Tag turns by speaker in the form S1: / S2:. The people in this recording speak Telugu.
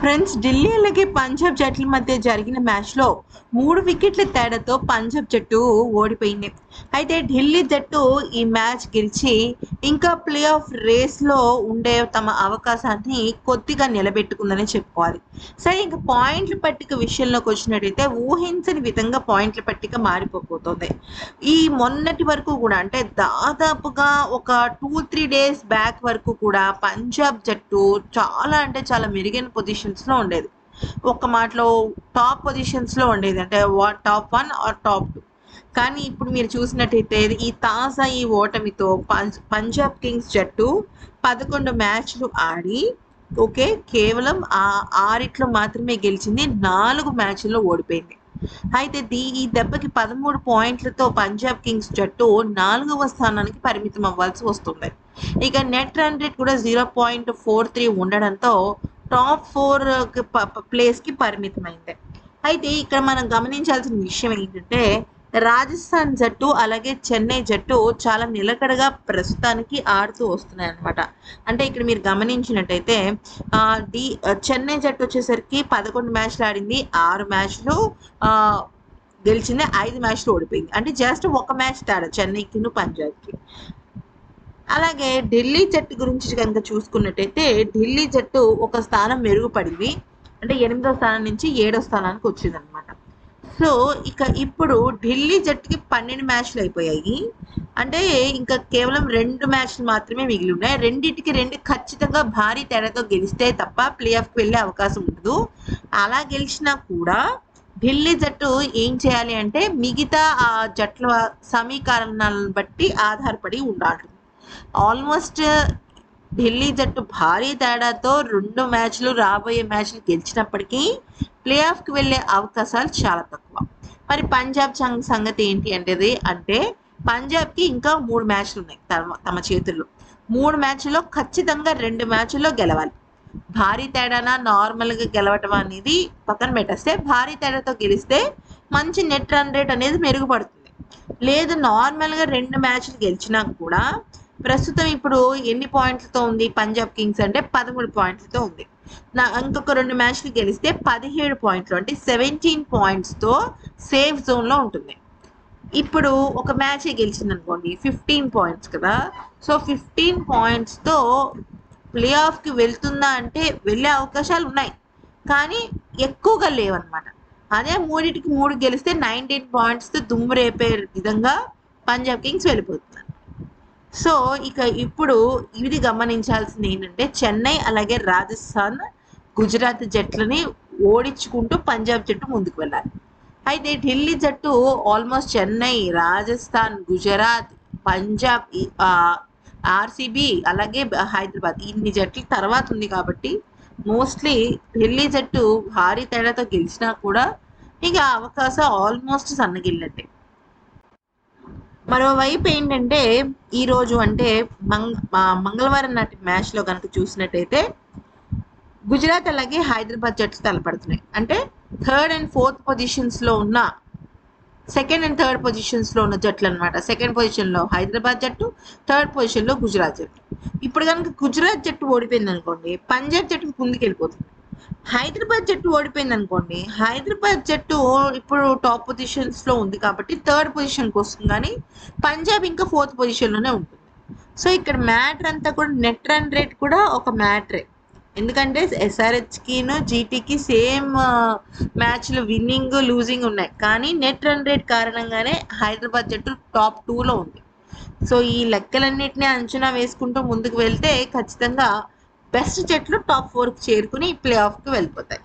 S1: ఫ్రెండ్స్, ఢిల్లీ అలాగే పంజాబ్ జట్ల మధ్య జరిగిన మ్యాచ్లో 3 వికెట్ల తేడాతో పంజాబ్ జట్టు ఓడిపోయింది. అయితే ఢిల్లీ జట్టు ఈ మ్యాచ్ గెలిచి ఇంకా ప్లే ఆఫ్ రేస్లో ఉండే తమ అవకాశాన్ని కొద్దిగా నిలబెట్టుకుందని చెప్పుకోవాలి. సరే, ఇంకా పాయింట్ల పట్టిక విషయంలోకి వచ్చినట్టయితే ఊహించని విధంగా పాయింట్ల పట్టిక మారిపోతుంది. ఈ మొన్నటి వరకు కూడా, అంటే దాదాపుగా ఒక 2-3 డేస్ బ్యాక్ వరకు కూడా పంజాబ్ జట్టు చాలా అంటే చాలా మెరుగైన పొజిషన్స్లో ఉండేది. ఒక్క మాటలో టాప్ పొజిషన్స్లో ఉండేది, అంటే టాప్ 1 ఆర్ టాప్ 2. కానీ ఇప్పుడు మీరు చూసినట్టయితే ఈ ఓటమితో పంజాబ్ కింగ్స్ జట్టు 11 మ్యాచ్లు ఆడి కేవలం 6 మాత్రమే గెలిచింది, 4 మ్యాచ్ల్లో ఓడిపోయింది. అయితే ఈ దెబ్బకి 13 పాయింట్లతో పంజాబ్ కింగ్స్ జట్టు 4వ స్థానానికి పరిమితం అవ్వాల్సి వస్తుంది. ఇక నెట్ రన్ రేట్ కూడా 0.43 ఉండడంతో టాప్ 4 ప్లేస్కి పరిమితమైంది. అయితే ఇక్కడ మనం గమనించాల్సిన విషయం ఏంటంటే, రాజస్థాన్ జట్టు అలాగే చెన్నై జట్టు చాలా నిలకడగా ప్రస్తుతానికి ఆడుతూ వస్తున్నాయి అన్నమాట. అంటే ఇక్కడ మీరు గమనించినట్టయితే చెన్నై జట్టు వచ్చేసరికి 11 మ్యాచ్లు ఆడింది, 6 మ్యాచ్లు గెలిచింది, 5 మ్యాచ్లు ఓడిపోయింది. అంటే జస్ట్ ఒక మ్యాచ్ తేడా చెన్నైకి పంజాబ్కి. అలాగే ఢిల్లీ జట్టు గురించి కనుక చూసుకున్నట్టయితే ఢిల్లీ జట్టు ఒక స్థానం మెరుగుపడింది, అంటే 8వ స్థానం నుంచి 7వ స్థానానికి వచ్చిందనమాట. సో ఇప్పుడు ఢిల్లీ జట్టుకి 12 మ్యాచ్లు అయిపోయాయి, అంటే ఇంకా కేవలం 2 మ్యాచ్లు మాత్రమే మిగిలి ఉన్నాయి. 2 ఖచ్చితంగా భారీ తేడాతో గెలిస్తే తప్ప ప్లే ఆఫ్కి వెళ్ళే అవకాశం ఉండదు. అలా గెలిచినా కూడా ఢిల్లీ జట్టు ఏం చేయాలి అంటే మిగతా ఆ జట్ల సమీకరణాలను బట్టి ఆధారపడి ఉండాలి. ఆల్మోస్ట్ ఢిల్లీ జట్టు భారీ తేడాతో 2 మ్యాచ్లు రాబోయే మ్యాచ్లు గెలిచినప్పటికీ ప్లే ఆఫ్కి వెళ్ళే అవకాశాలు చాలా తక్కువ. మరి పంజాబ్ సంగతి ఏంటి అంటే పంజాబ్కి ఇంకా 3 మ్యాచ్లు ఉన్నాయి తమ చేతుల్లో. 3 మ్యాచ్ల్లో ఖచ్చితంగా 2 మ్యాచ్ల్లో గెలవాలి. భారీ తేడానా నార్మల్గా గెలవటం అనేది పక్కన పెట్టేస్తే, భారీ తేడాతో గెలిస్తే మంచి నెట్ రన్ రేట్ అనేది మెరుగుపడుతుంది. లేదు నార్మల్గా 2 మ్యాచ్లు గెలిచినా కూడా ప్రస్తుతం ఇప్పుడు ఎన్ని పాయింట్లతో ఉంది పంజాబ్ కింగ్స్ అంటే 13 పాయింట్లతో ఉంది. ఇంకొక 2 మ్యాచ్లు గెలిస్తే 17 పాయింట్లు, అంటే 17 పాయింట్స్తో సేఫ్ జోన్లో ఉంటుంది. ఇప్పుడు ఒక మ్యాచ్ గెలిచింది అనుకోండి, 15 పాయింట్స్ కదా. సో 15 పాయింట్స్తో ప్లే ఆఫ్కి వెళ్తుందా అంటే వెళ్ళే అవకాశాలు ఉన్నాయి, కానీ ఎక్కువగా లేవన్నమాట. అదే 3 గెలిస్తే 19 పాయింట్స్తో దుమ్ము రేపే విధంగా పంజాబ్ కింగ్స్ వెళ్ళిపోతున్నారు. సో ఇప్పుడు ఇది గమనించాల్సింది ఏంటంటే, చెన్నై అలాగే రాజస్థాన్ గుజరాత్ జట్లని ఓడించుకుంటూ పంజాబ్ జట్టు ముందుకు వెళ్ళాలి. అయితే ఢిల్లీ జట్టు ఆల్మోస్ట్ చెన్నై, రాజస్థాన్, గుజరాత్, పంజాబ్, ఆర్సీబీ అలాగే హైదరాబాద్ ఇన్ని జట్ల తర్వాత ఉంది కాబట్టి మోస్ట్లీ ఢిల్లీ జట్టు భారీ తేడాతో గెలిచినా కూడా ఇక అవకాశం ఆల్మోస్ట్ సన్నగిల్లంటే. మరోవైపు ఏంటంటే ఈరోజు అంటే మంగళవారం నాటి మ్యాచ్లో కనుక చూసినట్టయితే గుజరాత్ అలాగే హైదరాబాద్ జట్లు తలపడుతున్నాయి. అంటే 3rd and 4th పొజిషన్స్లో ఉన్న 2nd and 3rd పొజిషన్స్లో ఉన్న జట్లు అనమాట. 2nd పొజిషన్లో హైదరాబాద్ జట్టు, 3rd పొజిషన్లో గుజరాత్ జట్టు. ఇప్పుడు కనుక గుజరాత్ జట్టు ఓడిపోయింది అనుకోండి, పంజాబ్ జట్టు ముందుకు వెళ్ళిపోతుంది. హైదరాబాద్ జట్టు ఓడిపోయింది అనుకోండి, హైదరాబాద్ జట్టు ఇప్పుడు టాప్ పొజిషన్స్లో ఉంది కాబట్టి 3rd పొజిషన్కి వస్తుంది, కానీ పంజాబ్ ఇంకా 4th పొజిషన్లోనే ఉంటుంది. సో ఇక్కడ మ్యాటర్ అంతా కూడా నెట్ రన్ రేట్ కూడా ఒక మ్యాటరే. ఎందుకంటే ఎస్ఆర్హెచ్కిను జీటీకి సేమ్ మ్యాచ్లు విన్నింగ్ లూజింగ్ ఉన్నాయి, కానీ నెట్ రన్ రేట్ కారణంగానే హైదరాబాద్ జట్టు టాప్ 2లో ఉంది. సో ఈ లెక్కలన్నింటినీ అంచనా వేసుకుంటూ ముందుకు వెళ్తే ఖచ్చితంగా బెస్ట్ జట్లు టాప్ 4కి చేరుకుని ప్లే ఆఫ్కి వెళ్ళిపోతాయి.